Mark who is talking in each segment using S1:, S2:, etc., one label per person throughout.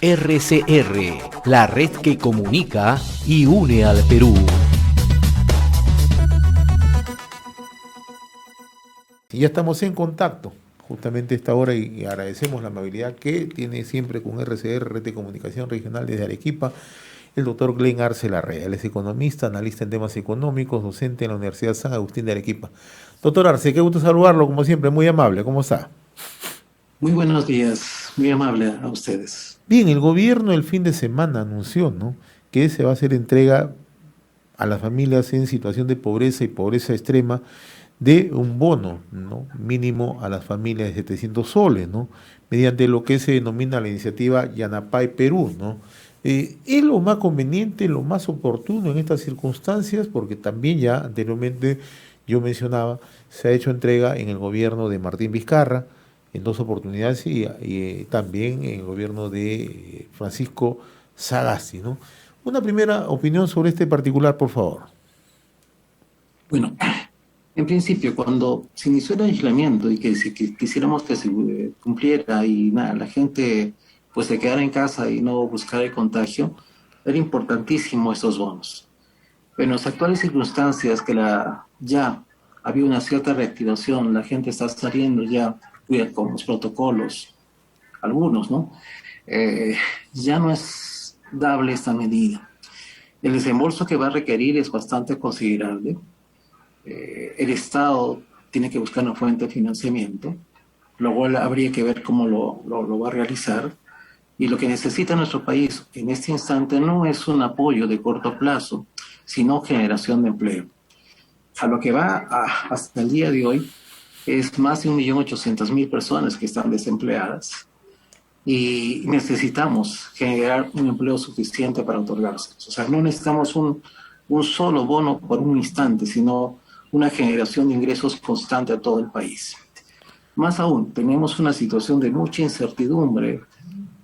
S1: RCR, la red que comunica y une al Perú.
S2: Y ya estamos en contacto justamente a esta hora y agradecemos la amabilidad que tiene siempre con RCR, Red de Comunicación Regional desde Arequipa, el doctor Glenn Arce Larrea. Él es economista, analista en temas económicos, docente en la Universidad San Agustín de Arequipa. Doctor Arce, qué gusto saludarlo, como siempre, muy amable. ¿Cómo está?
S3: Muy buenos días, muy amable a ustedes.
S2: Bien, el gobierno el fin de semana anunció, ¿no?, que se va a hacer entrega a las familias en situación de pobreza y pobreza extrema de un bono, ¿no?, mínimo a las familias de 700 soles, ¿no?, mediante lo que se denomina la iniciativa Yanapay Perú, ¿no? Es lo más conveniente, lo más oportuno en estas circunstancias, porque también ya anteriormente yo mencionaba, se ha hecho entrega en el gobierno de Martín Vizcarra en dos oportunidades y también en el gobierno de Francisco Sagasti, ¿no? Una primera opinión sobre este particular, por favor.
S3: Bueno, en principio, cuando se inició el aislamiento y que si quisiéramos que se cumpliera y nada, la gente pues se quedara en casa y no buscara el contagio, era importantísimo estos bonos. Pero en las actuales circunstancias ya había una cierta reactivación, la gente está saliendo ya con los protocolos, algunos, ¿no? Eh, ya no es dable esta medida. El desembolso que va a requerir es bastante considerable. El Estado tiene que buscar una fuente de financiamiento, lo cual habría que ver cómo lo va a realizar. Y lo que necesita nuestro país en este instante no es un apoyo de corto plazo, sino generación de empleo. A lo que hasta el día de hoy es más de 1.800.000 personas que están desempleadas y necesitamos generar un empleo suficiente para otorgárselos. O sea, no necesitamos un solo bono por un instante, sino una generación de ingresos constante a todo el país. Más aún, tenemos una situación de mucha incertidumbre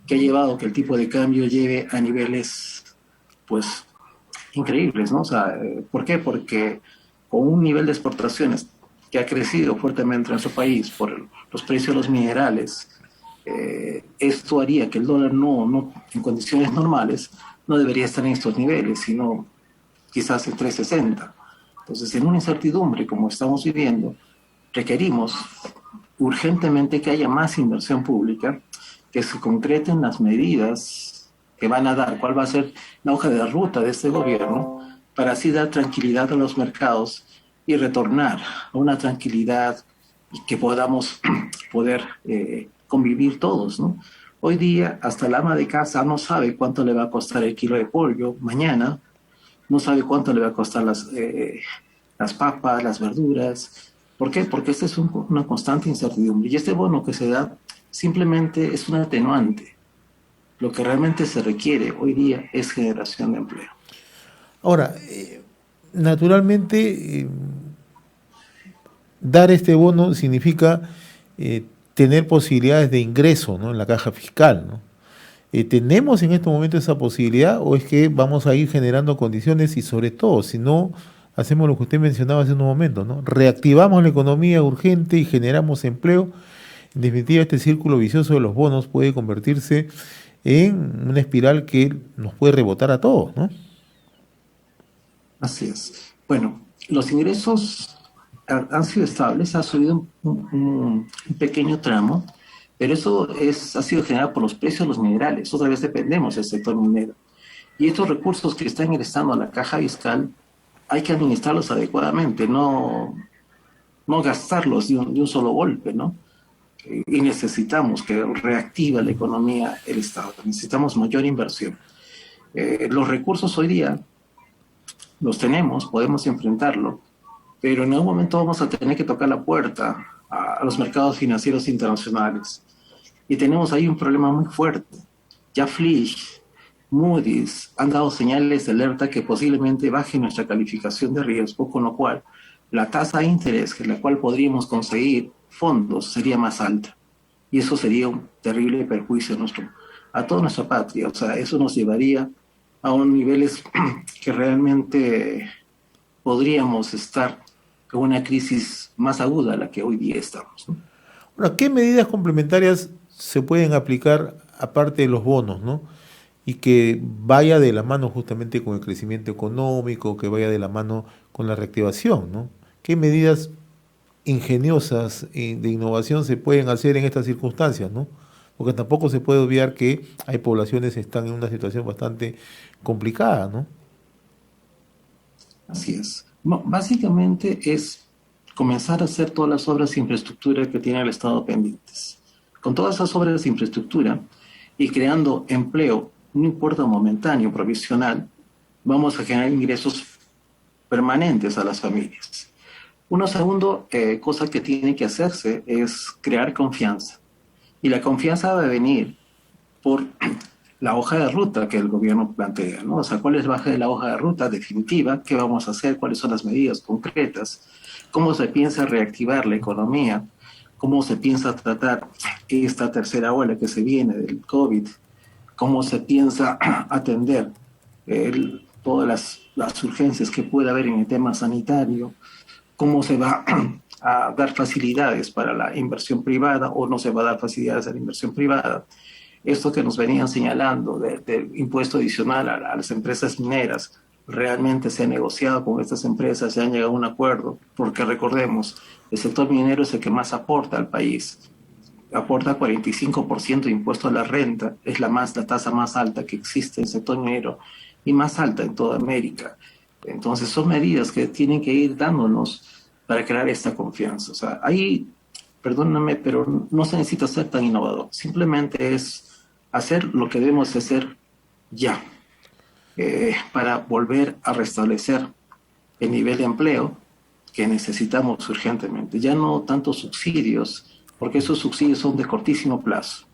S3: que ha llevado a que el tipo de cambio lleve a niveles, pues, increíbles, ¿no? O sea, ¿por qué? Porque con un nivel de exportaciones que ha crecido fuertemente en nuestro país por los precios de los minerales, esto haría que el dólar en condiciones normales no debería estar en estos niveles, sino quizás en 3.60. Entonces, en una incertidumbre como estamos viviendo, requerimos urgentemente que haya más inversión pública, que se concreten las medidas que van a dar, cuál va a ser la hoja de ruta de este gobierno, para así dar tranquilidad a los mercados y retornar a una tranquilidad y que podamos poder convivir todos, ¿no? Hoy día, hasta el ama de casa no sabe cuánto le va a costar el kilo de pollo mañana, no sabe cuánto le va a costar las papas, las verduras. ¿Por qué? Porque esta es una constante incertidumbre. Y este bono que se da simplemente es un atenuante. Lo que realmente se requiere hoy día es generación de empleo.
S2: Ahora, naturalmente, dar este bono significa tener posibilidades de ingreso, ¿no?, en la caja fiscal, ¿no? ¿Tenemos en este momento esa posibilidad o es que vamos a ir generando condiciones y sobre todo, si no hacemos lo que usted mencionaba hace un momento, ¿no?, reactivamos la economía urgente y generamos empleo? En definitiva, este círculo vicioso de los bonos puede convertirse en una espiral que nos puede rebotar a todos, ¿no?
S3: Así es. Bueno, los ingresos han sido estables, ha subido un pequeño tramo, pero ha sido generado por los precios de los minerales. Otra vez dependemos del sector minero. Y estos recursos que están ingresando a la caja fiscal hay que administrarlos adecuadamente, no gastarlos de un solo golpe, ¿no? Y necesitamos que reactive la economía el Estado. Necesitamos mayor inversión. Los recursos hoy día los tenemos, podemos enfrentarlo, pero en algún momento vamos a tener que tocar la puerta a los mercados financieros internacionales. Y tenemos ahí un problema muy fuerte. Ya Fitch, Moody's han dado señales de alerta que posiblemente baje nuestra calificación de riesgo, con lo cual la tasa de interés en la cual podríamos conseguir fondos sería más alta. Y eso sería un terrible perjuicio a toda nuestra patria. O sea, eso nos llevaría a unos niveles que realmente podríamos estar con una crisis más aguda a la que hoy día estamos, ¿no?
S2: Ahora, ¿qué medidas complementarias se pueden aplicar aparte de los bonos, ¿no? Y que vaya de la mano justamente con el crecimiento económico, que vaya de la mano con la reactivación, ¿no? ¿Qué medidas ingeniosas de innovación se pueden hacer en estas circunstancias, ¿no? Porque tampoco se puede obviar que hay poblaciones que están en una situación bastante complicada, ¿no?
S3: Así es. Básicamente es comenzar a hacer todas las obras de infraestructura que tiene el Estado pendientes. Con todas esas obras de infraestructura y creando empleo, no importa momentáneo, provisional, vamos a generar ingresos permanentes a las familias. Una segunda cosa que tiene que hacerse es crear confianza. Y la confianza va a venir por la hoja de ruta que el gobierno plantea, ¿no? O sea, ¿cuál es la hoja de ruta definitiva? ¿Qué vamos a hacer? ¿Cuáles son las medidas concretas? ¿Cómo se piensa reactivar la economía? ¿Cómo se piensa tratar esta tercera ola que se viene del COVID? ¿Cómo se piensa atender todas las urgencias que puede haber en el tema sanitario? ¿Cómo se va a dar facilidades para la inversión privada o no se va a dar facilidades a la inversión privada? Esto que nos venían señalando del impuesto adicional a las empresas mineras, realmente se ha negociado con estas empresas, se han llegado a un acuerdo, porque recordemos, el sector minero es el que más aporta al país, aporta 45% de impuesto a la renta, es la tasa más alta que existe en el sector minero y más alta en toda América. Entonces son medidas que tienen que ir dándonos para crear esta confianza. O sea, ahí, perdóname, pero no se necesita ser tan innovador, simplemente es hacer lo que debemos hacer ya, para volver a restablecer el nivel de empleo que necesitamos urgentemente. Ya no tantos subsidios, porque esos subsidios son de cortísimo plazo.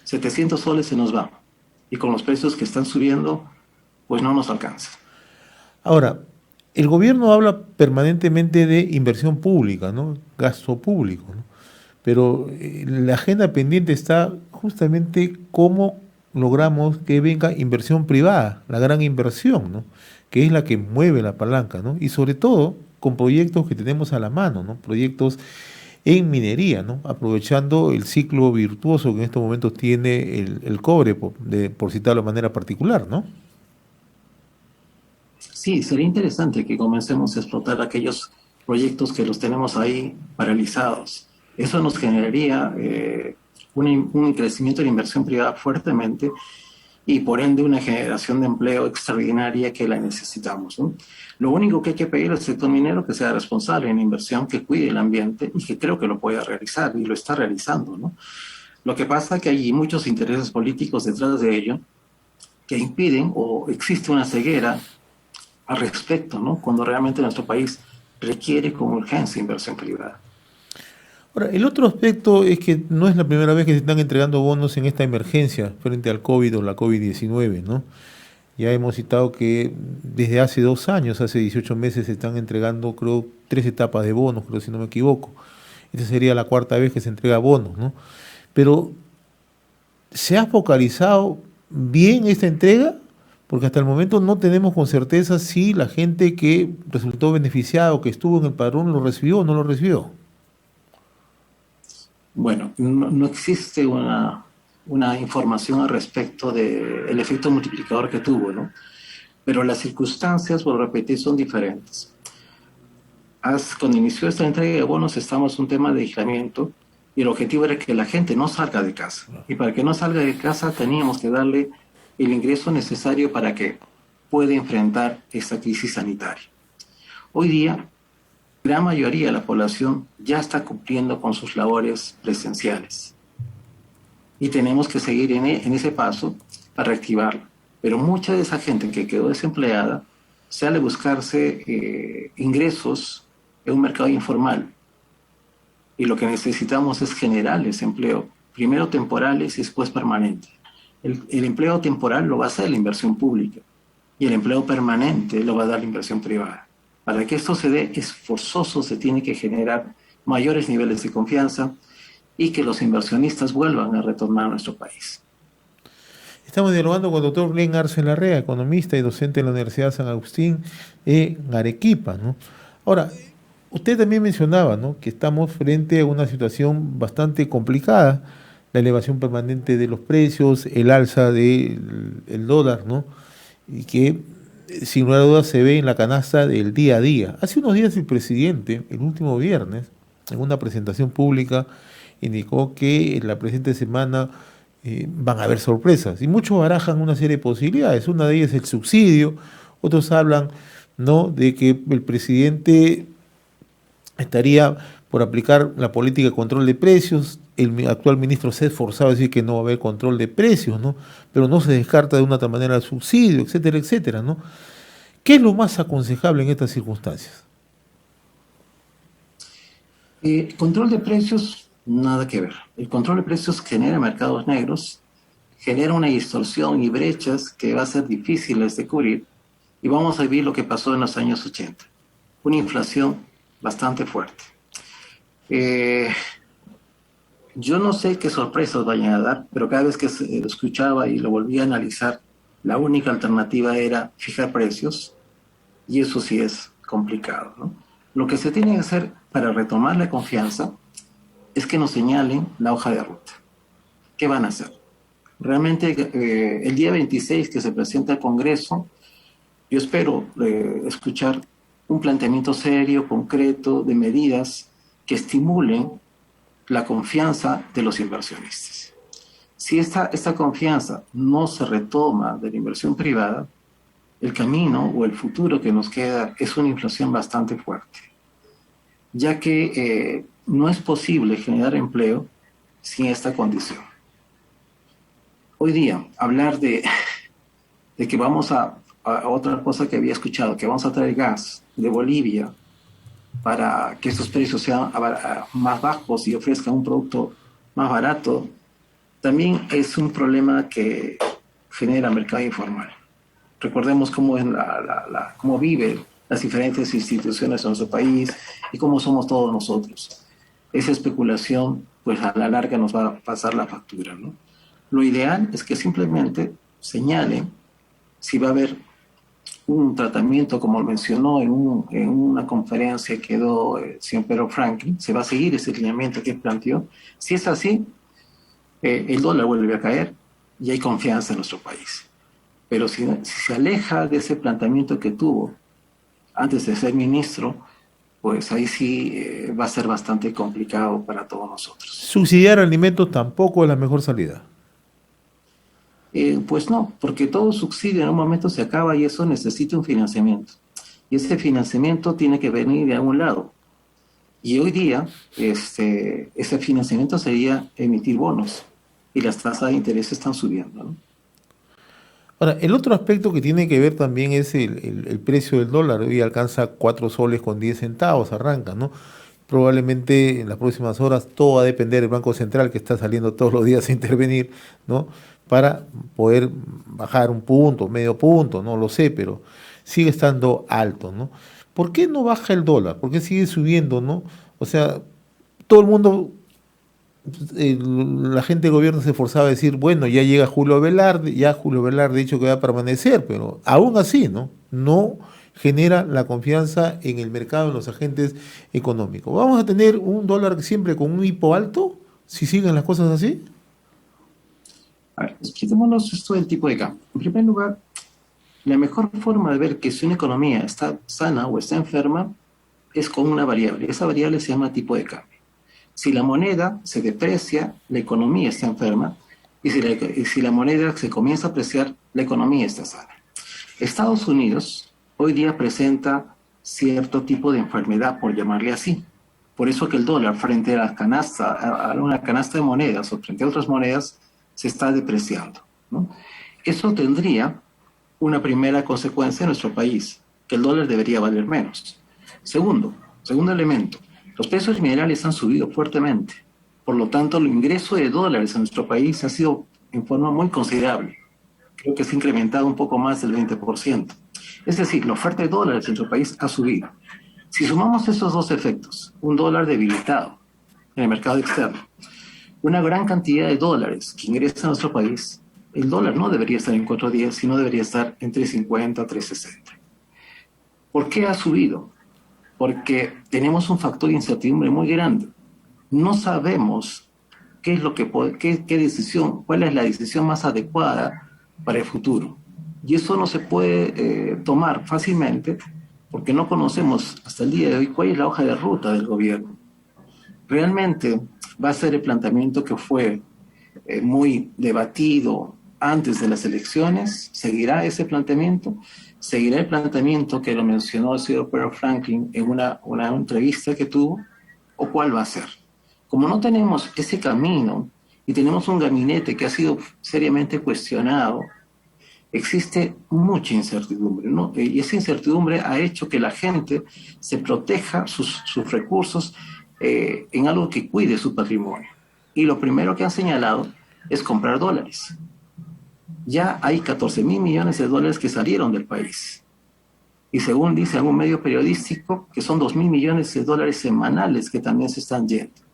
S3: 700 soles se nos van, y con los precios que están subiendo, pues no nos alcanza.
S2: Ahora, el gobierno habla permanentemente de inversión pública, ¿no? Gasto público, ¿no? Pero la agenda pendiente está justamente cómo logramos que venga inversión privada, la gran inversión, ¿no? Que es la que mueve la palanca, ¿no? Y sobre todo con proyectos que tenemos a la mano, ¿no? Proyectos en minería, ¿no? Aprovechando el ciclo virtuoso que en estos momentos tiene el cobre, por citarlo de manera particular, ¿no?
S3: Sí, sería interesante que comencemos a explotar aquellos proyectos que los tenemos ahí paralizados. Eso nos generaría un crecimiento de la inversión privada fuertemente y por ende una generación de empleo extraordinaria que la necesitamos, ¿no? Lo único que hay que pedir al sector minero que sea responsable en inversión, que cuide el ambiente y que creo que lo pueda realizar y lo está realizando, ¿no? Lo que pasa es que hay muchos intereses políticos detrás de ello que impiden o existe una ceguera al respecto, ¿no? Cuando realmente nuestro país requiere con urgencia inversión privada.
S2: Ahora, el otro aspecto es que no es la primera vez que se están entregando bonos en esta emergencia frente al COVID o la COVID-19, ¿no? Ya hemos citado que desde hace 2 años, hace 18 meses, se están entregando, creo, 3 etapas de bonos, creo, si no me equivoco. Esta sería la cuarta vez que se entrega bonos, ¿no? Pero, ¿se ha focalizado bien esta entrega? Porque hasta el momento no tenemos con certeza si la gente que resultó beneficiada o que estuvo en el padrón lo recibió o no lo recibió.
S3: Bueno, no existe una información al respecto del efecto multiplicador que tuvo, ¿no? Pero las circunstancias, por repetir, son diferentes. Cuando inició esta entrega de bonos, estamos en un tema de aislamiento y el objetivo era que la gente no salga de casa. Y para que no salga de casa teníamos que darle el ingreso necesario para que pueda enfrentar esta crisis sanitaria. Hoy día, la mayoría de la población ya está cumpliendo con sus labores presenciales y tenemos que seguir en ese paso para reactivarlo. Pero mucha de esa gente que quedó desempleada sale a buscarse ingresos en un mercado informal y lo que necesitamos es generar ese empleo, primero temporales y después permanentes. El empleo temporal lo va a hacer la inversión pública y el empleo permanente lo va a dar la inversión privada. Para que esto se dé, es forzoso, se tiene que generar mayores niveles de confianza y que los inversionistas vuelvan a retornar a nuestro país.
S2: Estamos dialogando con el doctor Glenn Arce Larrea, economista y docente de la Universidad San Agustín en Arequipa, ¿no? Ahora, usted también mencionaba, ¿no?, que estamos frente a una situación bastante complicada la elevación permanente de los precios, el alza del dólar, ¿no? Y que sin lugar a dudas se ve en la canasta del día a día. Hace unos días el presidente, el último viernes, en una presentación pública, indicó que en la presente semana van a haber sorpresas y muchos barajan una serie de posibilidades. Una de ellas es el subsidio, otros hablan, ¿no?, de que el presidente estaría por aplicar la política de control de precios. Actual ministro se ha esforzado a decir que no va a haber control de precios, ¿no? Pero no se descarta de una otra manera el subsidio, etcétera, etcétera, ¿no? ¿Qué es lo más aconsejable en estas circunstancias?
S3: Control de precios, nada que ver. El control de precios genera mercados negros, genera una distorsión y brechas que va a ser difíciles de cubrir, y vamos a vivir lo que pasó en los años 80, una inflación bastante fuerte. Yo no sé qué sorpresas vayan a dar, pero cada vez que lo escuchaba y lo volví a analizar, la única alternativa era fijar precios, y eso sí es complicado, ¿no? Lo que se tiene que hacer para retomar la confianza es que nos señalen la hoja de ruta. ¿Qué van a hacer? Realmente el día 26 que se presenta al Congreso, yo espero escuchar un planteamiento serio, concreto, de medidas que estimulen la confianza de los inversionistas. Si esta confianza no se retoma de la inversión privada, el camino o el futuro que nos queda es una inflación bastante fuerte, ya que no es posible generar empleo sin esta condición. Hoy día, hablar de que vamos a otra cosa que había escuchado, que vamos a traer gas de Bolivia para que estos precios sean más bajos y ofrezcan un producto más barato, también es un problema que genera mercado informal. Recordemos cómo es cómo viven las diferentes instituciones en nuestro país y cómo somos todos nosotros. Esa especulación, pues a la larga nos va a pasar la factura, ¿no? Lo ideal es que simplemente señalen si va a haber un tratamiento, como mencionó en una conferencia que dio el señor Pedro Franklin, se va a seguir ese lineamiento que planteó. Si es así, el dólar vuelve a caer y hay confianza en nuestro país. Pero si se aleja de ese planteamiento que tuvo antes de ser ministro, pues ahí sí va a ser bastante complicado para todos nosotros.
S2: Subsidiar alimentos tampoco es la mejor salida.
S3: Pues no, porque todo subsidio en un momento se acaba y eso necesita un financiamiento. Y ese financiamiento tiene que venir de algún lado. Y hoy día ese financiamiento sería emitir bonos y las tasas de interés están subiendo, ¿no?
S2: Ahora, el otro aspecto que tiene que ver también es el precio del dólar. Hoy alcanza 4 soles con 10 centavos, arranca, ¿no? Probablemente en las próximas horas todo va a depender del Banco Central, que está saliendo todos los días a intervenir, ¿no?, para poder bajar un punto, medio punto, no lo sé, pero sigue estando alto, ¿no? ¿Por qué no baja el dólar? ¿Por qué sigue subiendo, no? O sea, todo el mundo, la gente del gobierno se esforzaba a decir, bueno, ya llega Julio Velarde, ya Julio Velarde ha dicho que va a permanecer, pero aún así, ¿no? No genera la confianza en el mercado, en los agentes económicos. ¿Vamos a tener un dólar siempre con un hipo alto si siguen las cosas así?
S3: A ver, quitémonos esto del tipo de cambio. En primer lugar, la mejor forma de ver que si una economía está sana o está enferma es con una variable. Esa variable se llama tipo de cambio. Si la moneda se deprecia, la economía está enferma, y si la moneda se comienza a apreciar, la economía está sana. Estados Unidos hoy día presenta cierto tipo de enfermedad, por llamarle así. Por eso que el dólar frente a una canasta de monedas o frente a otras monedas se está depreciando, ¿no? Eso tendría una primera consecuencia en nuestro país, que el dólar debería valer menos. Segundo elemento, los precios minerales han subido fuertemente. Por lo tanto, el ingreso de dólares en nuestro país ha sido en forma muy considerable. Creo que se ha incrementado un poco más del 20%. Es decir, la oferta de dólares en nuestro país ha subido. Si sumamos esos dos efectos, un dólar debilitado en el mercado externo, una gran cantidad de dólares que ingresan a nuestro país, el dólar no debería estar en 4.10, sino debería estar en 3.50, 3.60. ¿Por qué ha subido? Porque tenemos un factor de incertidumbre muy grande. No sabemos qué es lo que qué decisión, cuál es la decisión más adecuada para el futuro. Y eso no se puede tomar fácilmente porque no conocemos hasta el día de hoy cuál es la hoja de ruta del gobierno. Realmente va a ser el planteamiento que fue muy debatido antes de las elecciones, seguirá ese planteamiento, seguirá el planteamiento que lo mencionó el señor Pedro Franklin en una entrevista que tuvo, o cuál va a ser. Como no tenemos ese camino y tenemos un gabinete que ha sido seriamente cuestionado, existe mucha incertidumbre, ¿no? Y esa incertidumbre ha hecho que la gente se proteja sus recursos en algo que cuide su patrimonio. Y lo primero que han señalado es comprar dólares. Ya hay 14.000 millones de dólares que salieron del país. Y según dice algún medio periodístico, que son 2.000 millones de dólares semanales que también se están yendo.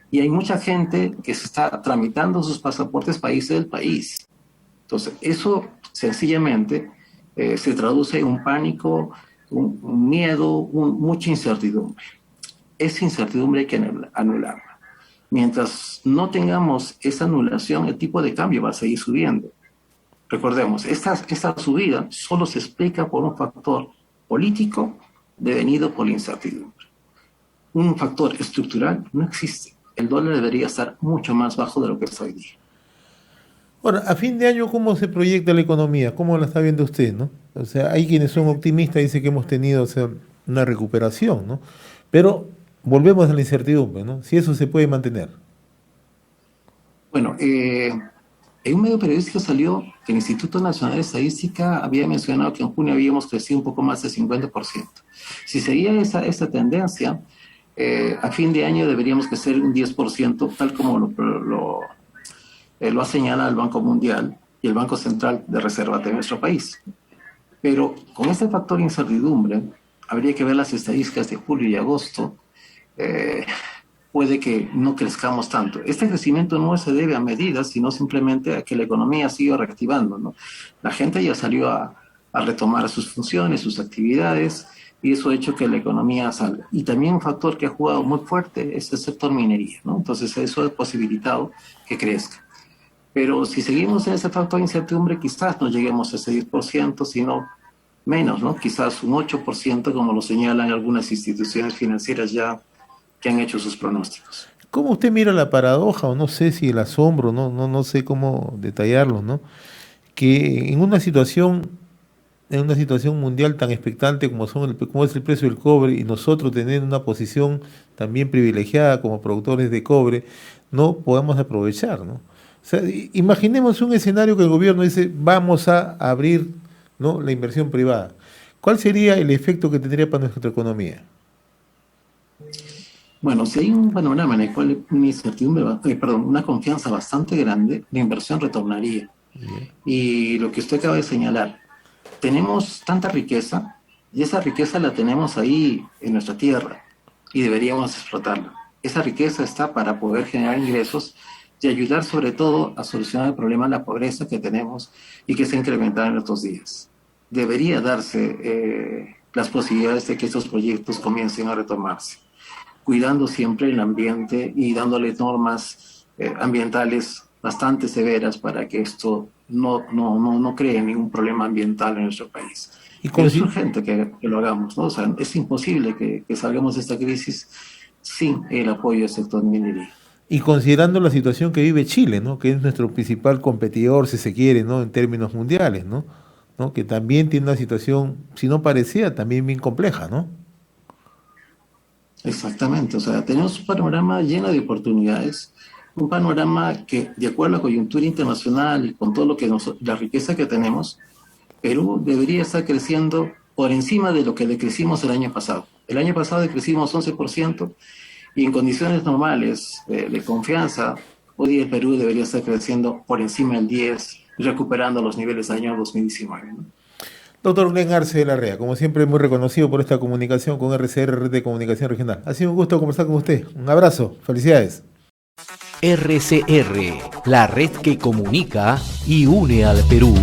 S3: Y hay mucha gente que se está tramitando sus pasaportes para irse del país. Entonces, eso sencillamente se traduce en un pánico, un miedo, mucha incertidumbre. Esa incertidumbre hay que anularla. Mientras no tengamos esa anulación, el tipo de cambio va a seguir subiendo. Recordemos, esta subida solo se explica por un factor político devenido por la incertidumbre. Un factor estructural no existe. El dólar debería estar mucho más bajo de lo que está hoy día.
S2: Ahora, a fin de año, ¿cómo se proyecta la economía? ¿Cómo la está viendo usted, no? O sea, hay quienes son optimistas, dicen que hemos tenido, o sea, una recuperación, ¿no? Pero volvemos a la incertidumbre, ¿no? Si eso se puede mantener.
S3: Bueno, en un medio periodístico salió que el Instituto Nacional de Estadística había mencionado que en junio habíamos crecido un poco más del 50%. Si seguía esa tendencia, a fin de año deberíamos crecer un 10%, tal como lo ha señalado el Banco Mundial y el Banco Central de Reserva de nuestro país. Pero con este factor de incertidumbre, habría que ver las estadísticas de julio y agosto, puede que no crezcamos tanto. Este crecimiento no se debe a medidas, sino simplemente a que la economía siga reactivando, ¿no? La gente ya salió a retomar sus funciones, sus actividades, y eso ha hecho que la economía salga. Y también un factor que ha jugado muy fuerte es el sector minería, ¿no? Entonces eso ha posibilitado que crezca. Pero si seguimos en ese factor de incertidumbre, quizás no lleguemos a ese 10%, sino menos, ¿no? Quizás un 8%, como lo señalan algunas instituciones financieras ya que han hecho sus pronósticos.
S2: ¿Cómo usted mira la paradoja, o no sé si el asombro, no sé cómo detallarlo, ¿no? Que en una situación mundial tan expectante como es el precio del cobre, y nosotros teniendo una posición también privilegiada como productores de cobre, no podamos aprovechar, ¿no? O sea, imaginemos un escenario que el gobierno dice, vamos a abrir, ¿no?, la inversión privada. ¿Cuál sería el efecto que tendría para nuestra economía?
S3: Bueno, si hay un panorama en el cual una incertidumbre, una confianza bastante grande, la inversión retornaría. Bien. Y lo que usted acaba de señalar, tenemos tanta riqueza, y esa riqueza la tenemos ahí en nuestra tierra, y deberíamos explotarla. Esa riqueza está para poder generar ingresos y ayudar sobre todo a solucionar el problema de la pobreza que tenemos y que se ha incrementado en estos días. Debería darse las posibilidades de que estos proyectos comiencen a retomarse, cuidando siempre el ambiente y dándole normas ambientales bastante severas para que esto no cree ningún problema ambiental en nuestro país. Pero es urgente que lo hagamos, ¿no? O sea, es imposible que salgamos de esta crisis sin el apoyo del sector minería.
S2: Y considerando la situación que vive Chile, ¿no?, que es nuestro principal competidor, si se quiere, ¿no?, en términos mundiales, ¿no?, que también tiene una situación, si no parecida, también bien compleja, ¿no?
S3: Exactamente, o sea, tenemos un panorama lleno de oportunidades, un panorama que, de acuerdo a la coyuntura internacional y con todo lo que la riqueza que tenemos, Perú debería estar creciendo por encima de lo que decrecimos el año pasado. El año pasado decrecimos 11%, y en condiciones normales de confianza, hoy día el Perú debería estar creciendo por encima del 10%, recuperando los niveles del año 2019, ¿no?
S2: Doctor Glenn Arce de Larrea, como siempre, muy reconocido por esta comunicación con RCR, Red de Comunicación Regional. Ha sido un gusto conversar con usted. Un abrazo. Felicidades.
S1: RCR, la red que comunica y une al Perú.